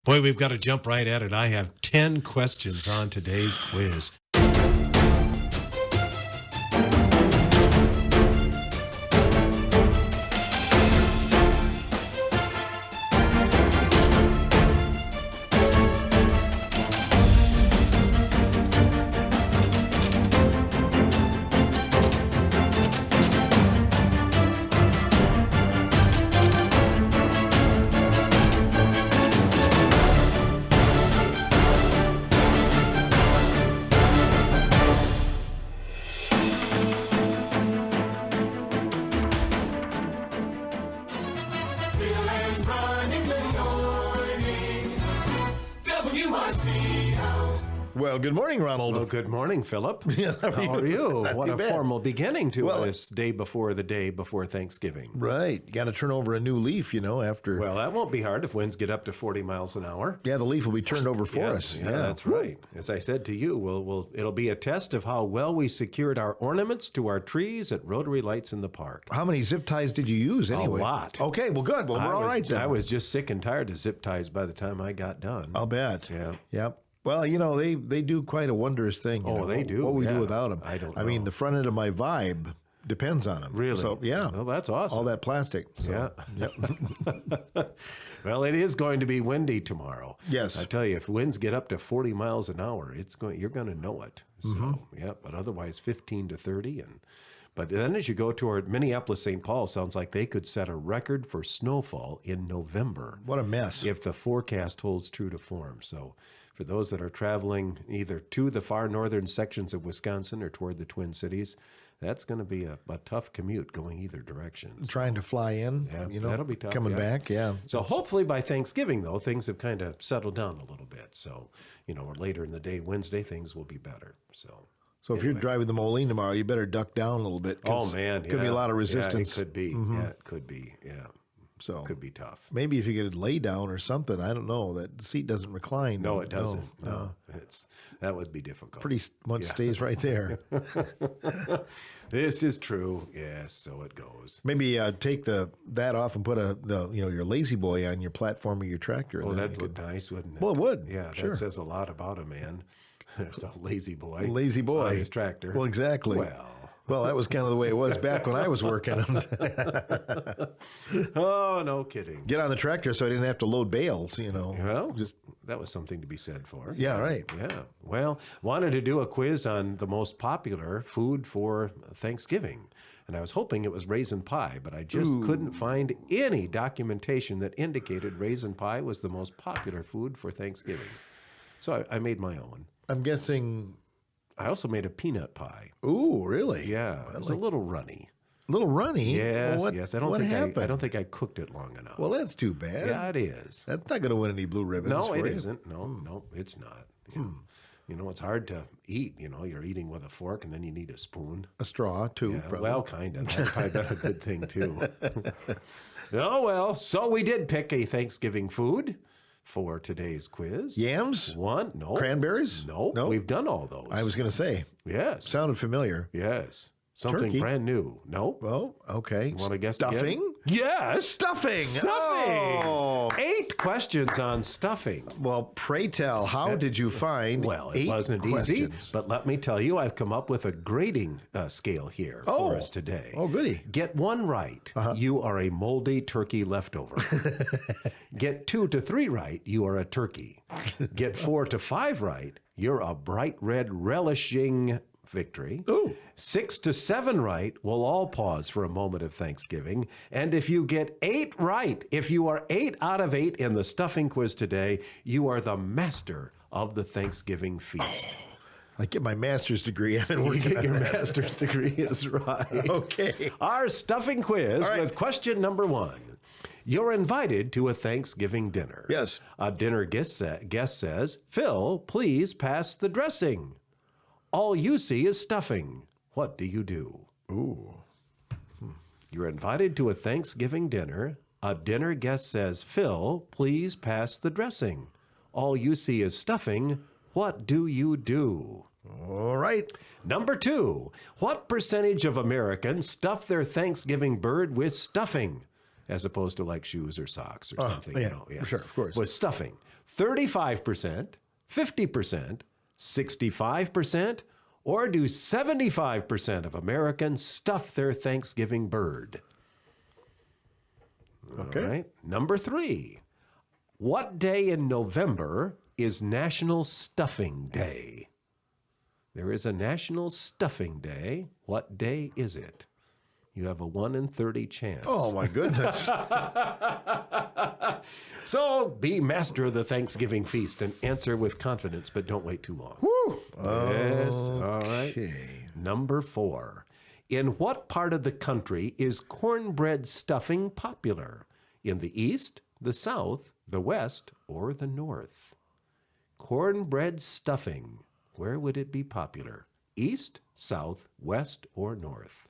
Boy, we've got to jump right at it. I have 10 questions on today's quiz. WRCO. Well, good morning, Ronald. Well, good morning, Philip. Yeah, How are you? Not What too a bad. formal beginning to this day before Thanksgiving. Right. You got to turn over a new leaf, after. Well, that won't be hard if winds get up to 40 miles an hour. Yeah, the leaf will be turned over for us. Yeah, that's right. As I said to you, it'll be a test of how well we secured our ornaments to our trees at Rotary Lights in the Park. How many zip ties did you use anyway? A lot. Okay, well, good. Well, we're all right then. I was just sick and tired of zip ties by the time I got done. I'll bet. Yeah. Yep. Well, they do quite a wondrous thing. They do. What we yeah. do without them. I don't know. I mean, the front end of my Vibe depends on them. Really? So, yeah. Well, that's awesome. All that plastic. So, Yeah. Yep. Well, it is going to be windy tomorrow. Yes. I tell you, if winds get up to 40 miles an hour, you're going to know it. So, yeah, but otherwise 15 to 30. But then as you go toward Minneapolis, St. Paul, sounds like they could set a record for snowfall in November. What a mess. If the forecast holds true to form. So for those that are traveling either to the far northern sections of Wisconsin or toward the Twin Cities, that's going to be a tough commute going either direction. Trying to fly in, Yeah, that'll be tough. coming back, yeah. So hopefully by Thanksgiving, though, things have kind of settled down a little bit. So, or later in the day, Wednesday, things will be better. So if you're driving the Moline tomorrow, you better duck down a little bit. Oh, man. Could be a lot of resistance. Yeah, it could be. Yeah, it could be. Yeah. So Could be tough. maybe if you get a lay down or something, I don't know. That seat doesn't recline. No, it doesn't. No. That would be difficult. Pretty much stays right there. This is true. Yes, so it goes. Maybe take that off and put your lazy boy on your platform of your tractor. Oh, and then that'd look nice, wouldn't it? Well, it would. Yeah, sure. that says a lot about a man. There's a lazy boy. Lazy boy. On his tractor. Well, exactly. Well, that was kind of the way it was back when I was working. Oh, no kidding. Get on the tractor so I didn't have to load bales, Well, that was something to be said for. Yeah, right. Yeah. Well, wanted to do a quiz on the most popular food for Thanksgiving. And I was hoping it was raisin pie, but I just couldn't find any documentation that indicated raisin pie was the most popular food for Thanksgiving. So I made my own. I'm guessing. I also made a peanut pie. Ooh, really? Yeah, it was a little runny. A little runny? Yes, Well, yes. what happened? I don't think I cooked it long enough. Well, that's too bad. Yeah, it is. That's not going to win any blue ribbons. No, for it you. isn't. No, it's not. Yeah. It's hard to eat. You're eating with a fork and then you need a spoon. A straw, too. Yeah, probably. well, kind of. That's probably been a good thing, too. Oh, well, so we did pick a Thanksgiving food for today's quiz. Yams? One? No. Cranberries? No. No? We've done all those. I was going to say. Yes. Sounded familiar. Yes. Something Turkey. brand new. No. Well, okay. Want to guess Stuffing? again? Yes. Stuffing. Stuffing. Oh. 8 questions on stuffing. Well, pray tell, how did you find Well, it 8 wasn't easy, questions? but let me tell you, I've come up with a grading scale here for us today. Oh, goody. Get 1 right, you are a moldy turkey leftover. Get 2 to 3 right, you are a turkey. Get 4 to 5 right, you're a bright red relishing victory. Ooh. 6 to 7 right, we'll all pause for a moment of Thanksgiving. And if you get 8 right, if you are 8 out of 8 in the stuffing quiz today, you are the master of the Thanksgiving feast. I get my master's degree. I've been You working get on your that. master's degree is right. Okay. Our stuffing quiz All right. with question number 1. You're invited to a Thanksgiving dinner. Yes. A dinner guest says, Phil, please pass the dressing. All you see is stuffing. What do you do? Ooh. You're invited to a Thanksgiving dinner. A dinner guest says, Phil, please pass the dressing. All you see is stuffing. What do you do? All right. Number 2, what percentage of Americans stuff their Thanksgiving bird with stuffing? as opposed to like shoes or socks or something. Yeah, sure, of course. Was stuffing 35%, 50%, 65%, or do 75% of Americans stuff their Thanksgiving bird? Okay. All right. Number 3. What day in November is National Stuffing Day? There is a National Stuffing Day. What day is it? You have a 1 in 30 chance. Oh, my goodness. So be master of the Thanksgiving feast and answer with confidence, but don't wait too long. Woo. Yes. All right. Okay. Number 4. In what part of the country is cornbread stuffing popular? In the East, the South, the West, or the North? Cornbread stuffing. Where would it be popular? East, South, West, or North?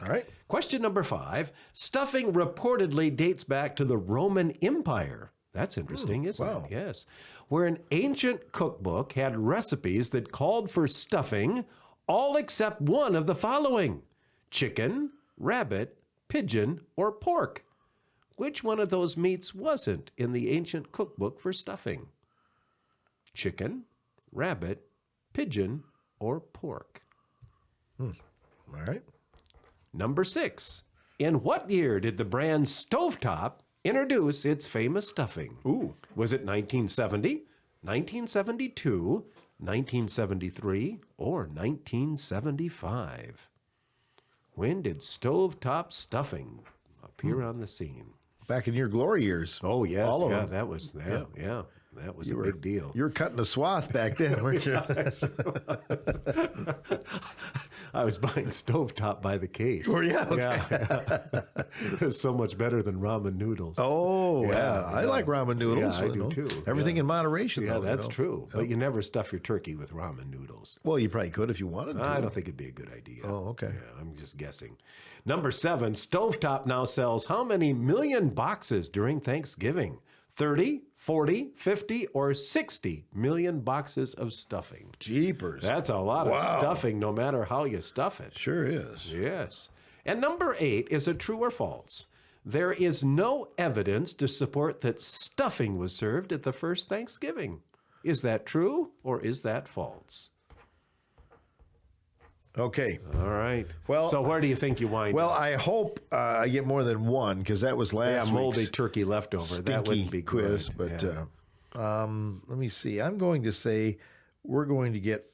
All right. Question number 5. Stuffing reportedly dates back to the Roman Empire. That's interesting, isn't wow. it? Yes. Where an ancient cookbook had recipes that called for stuffing all except one of the following: chicken, rabbit, pigeon, or pork. Which one of those meats wasn't in the ancient cookbook for stuffing? Chicken, rabbit, pigeon, or pork? All right. Number 6. In what year did the brand Stovetop introduce its famous stuffing? Ooh. Was it 1970, 1972, 1973, or 1975? When did Stovetop stuffing appear on the scene? Back in your glory years. Oh, yes. All of yeah, them. that was that was a big deal. You were cutting a swath back then, weren't you? I was buying Stovetop by the case. Oh, yeah, okay. Yeah. It was so much better than ramen noodles. Oh, yeah. I like ramen noodles. Yeah, I do too. Everything Yeah. in moderation, Yeah, though. that's you know? true. But you never stuff your turkey with ramen noodles. Well, you probably could if you wanted to. I don't think it'd be a good idea. Oh, okay. Yeah, I'm just guessing. Number 7, Stovetop now sells how many million boxes during Thanksgiving? 30, 40, 50, or 60 million boxes of stuffing. Jeepers. That's a lot of Wow. stuffing, no matter how you stuff it. Sure is. Yes. And number 8 is a true or false. There is no evidence to support that stuffing was served at the first Thanksgiving. Is that true or is that false? Okay. All right. Well- so where do you think you wind Well, up? I hope I get more than one because that was last Moldy week's turkey leftover. That stinky wouldn't be quiz. good. But Yeah. let me see. I'm going to say we're going to get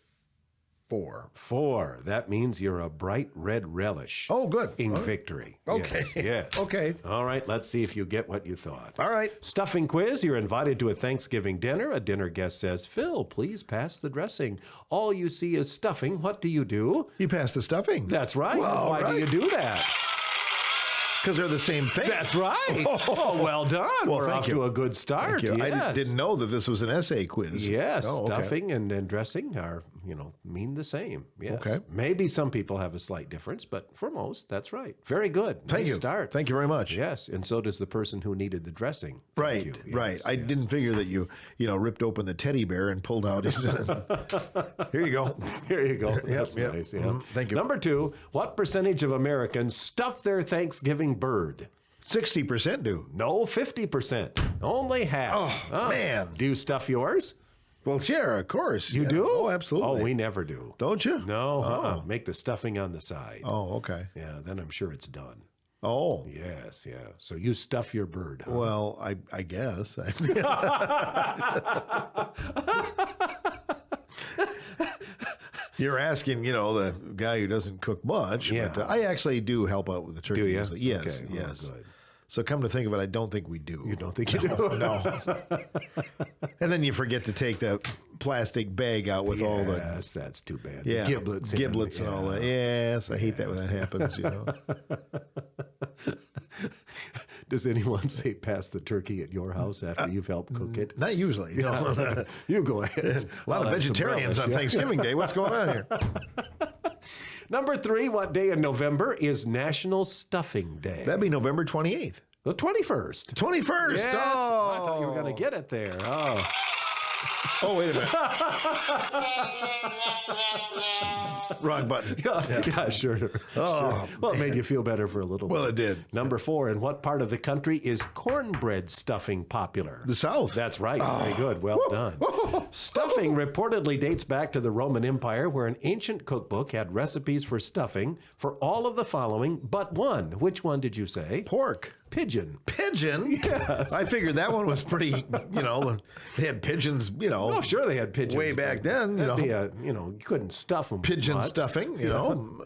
4. 4. That means you're a bright red relish. Oh, good. In All right. victory. Okay. Yes. Yes. Okay. All right. Let's see if you get what you thought. All right. Stuffing quiz. You're invited to a Thanksgiving dinner. A dinner guest says, "Phil, please pass the dressing. All you see is stuffing. What do you do?" You passed the stuffing. That's right. Well, Why do you do that? Because they're the same thing. That's right. Oh, well done. Well, We're thank off you. to a good start. Thank you. I Yes. didn't know that this was an essay quiz. Yes, Oh, okay. stuffing and dressing are, mean the same. Yes. Okay. Maybe some people have a slight difference, but for most, that's right. Very good. Thank Nice you. Start. Thank you very much. Yes, and so does the person who needed the dressing. Thank Right, you. right. Yes, I yes. didn't figure that you ripped open the teddy bear and pulled out his. Here you go. Here you go. That's yep. nice. Yeah. Thank you. Number 2, what percentage of Americans stuff their Thanksgiving bird? 60% do. No, 50%. Only half. Oh, man. Do you stuff yours? Well, sure, of course. You Yeah. do? Oh, absolutely. Oh, we never do. Don't you? No, Oh. Make the stuffing on the side. Oh, okay. Yeah, then I'm sure it's done. Oh. Yes, yeah. So you stuff your bird, huh? Well, I guess. You're asking, the guy who doesn't cook much. Yeah. But I actually do help out with the turkey. Do you? usually. Yes, Okay, well, yes. good. So come to think of it, I don't think we do. You don't think you do? No. And then you forget to take the plastic bag out with all the Yes, that's too bad. yeah, The giblets. and all that. Yes, I hate that when that happens. Does anyone say pass the turkey at your house after you've helped cook it? Not usually. No. You go ahead. A lot of vegetarians on Thanksgiving Day. What's going on here? Number 3, what day in November is National Stuffing Day? That'd be November 28th. The 21st. 21st. Yes. Oh. I thought you were going to get it there. Oh. Oh, wait a minute. Wrong button. Yeah, sure. Oh, Well, it made you feel better for a little bit. Well, it did. Number 4, in what part of the country is cornbread stuffing popular? The South. That's right. Very good. Well done. Stuffing reportedly dates back to the Roman Empire, where an ancient cookbook had recipes for stuffing for all of the following but one. Which one did you say? Pork. Pigeon. Pigeon? Yes. I figured that one was pretty, they had pigeons, Oh, sure they had pigeons. way back then, That'd be you couldn't stuff them. pigeon much. stuffing,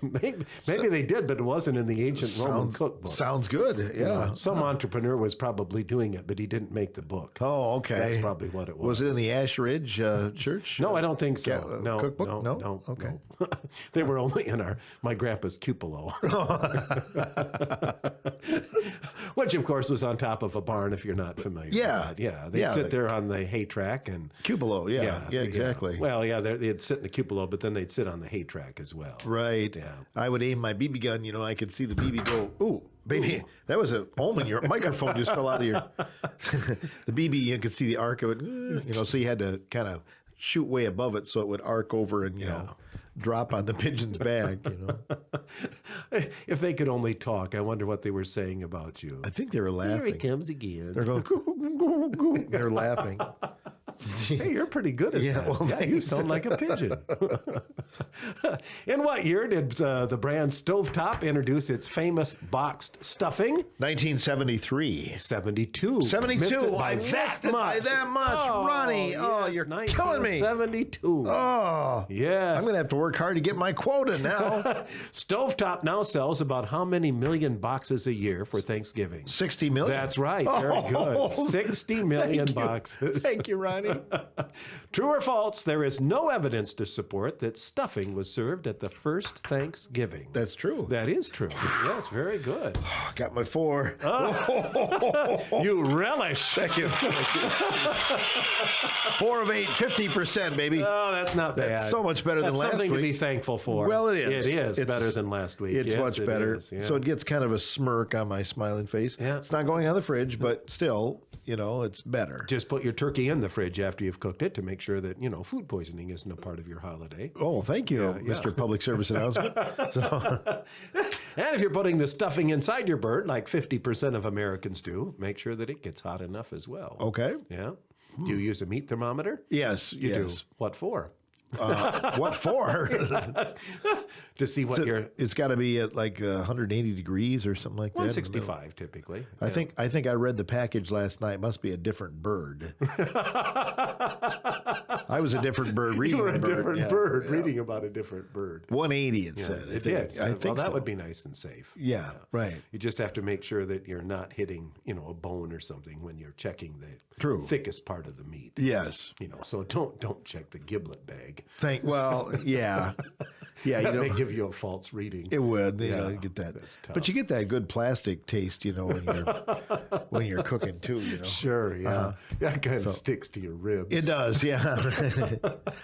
Maybe they did, but it wasn't in the ancient Roman cookbook. Sounds good, yeah. Some entrepreneur was probably doing it, but he didn't make the book. Oh, okay. That's probably what it was. Was it in the Ash Ridge Church? No, I don't think so. No, cookbook? No. Okay. No. They were only in my grandpa's cupola. Which, of course, was on top of a barn, if you're not familiar. Yeah. with that. Yeah. They'd sit there on the hay track and... Cupola, yeah, exactly. Yeah. Well, yeah, they'd sit in the cupola, but then they'd sit on the hay track as well. Right. Yeah. I would aim my BB gun, I could see the BB go, ooh, baby, that was an omen. Your microphone just fell out of your... The BB, you could see the arc of it, so you had to kind of shoot way above it so it would arc over and, drop on the pigeon's back, If they could only talk, I wonder what they were saying about you. I think they were laughing. Here he comes again. They're going, goo, goo, goo, goo. They're laughing. Hey, you're pretty good at that. well, Yeah, you sound like a pigeon. In what year did the brand Stovetop introduce its famous boxed stuffing? 1973. 72. 72. Missed it I missed it by that much. Ronnie, you're killing me. 72. Oh, Yes. I'm going to have to work hard to get my quota now. Stovetop now sells about how many million boxes a year for Thanksgiving? 60 million. That's right. Very good. 60 million Thank you. boxes. Thank you, Ronnie. True or false, there is no evidence to support that stuffing was served at the first Thanksgiving. That's true. That is true. Yes, very good. Got my 4. You relish. Thank you. 4 of 8, 50%, baby. Oh, that's not bad. That's so much better than That's last something to be week. thankful for. Well, it is. It is It's better than last week. It's Yes, much it better. is, yeah. So it gets kind of a smirk on my smiling face. Yeah. It's not going on the fridge, but still, it's better. Just put your turkey in the fridge after you've cooked it to make sure that, food poisoning isn't a part of your holiday. Oh, thank you, Mr. Public Service Announcement. And if you're putting the stuffing inside your bird, like 50% of Americans do, make sure that it gets hot enough as well. Okay. Yeah. Do you use a meat thermometer? Yes. You do. What for? What for? To see what It's got to be at like 180 degrees or something like that. 165 typically. I think I read the package last night. It must be a different bird. I was a different bird reading. You were a the bird. different bird reading about a different bird. 180 it said. It did. I think well, that so. would be nice and safe. Yeah, right. You just have to make sure that you're not hitting, a bone or something when you're checking the True. thickest part of the meat. Yes. So don't check the giblet bag. Yeah. Yeah, That may give you a false reading. It would, Yeah, you get that. that's tough. But you get that good plastic taste, when you're cooking too, Sure, yeah. That kind of sticks to your ribs. It does, yeah.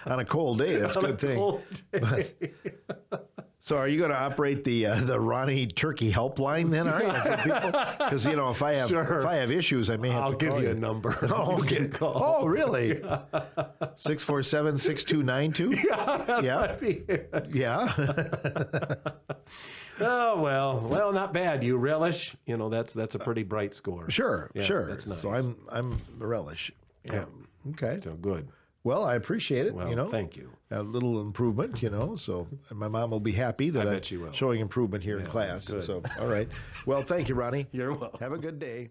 On a cold day, that's a good thing. Cold day. So, are you going to operate the Ronnie Turkey helpline then? Because if I have issues, I may have I'll to give call you a number. Oh, You can okay. call. Oh, really? 647-6292? Yeah. Oh, well, not bad. You relish. That's a pretty bright score. Sure, Yeah, sure. That's nice. So I'm a relish. Yeah. Okay. So good. Well, I appreciate it. Well, thank you. A little improvement, so my mom will be happy that I I'm bet she will. showing improvement here in Yeah, class. that's good. So, all right. Well, thank you, Ronnie. You're welcome. Have a good day.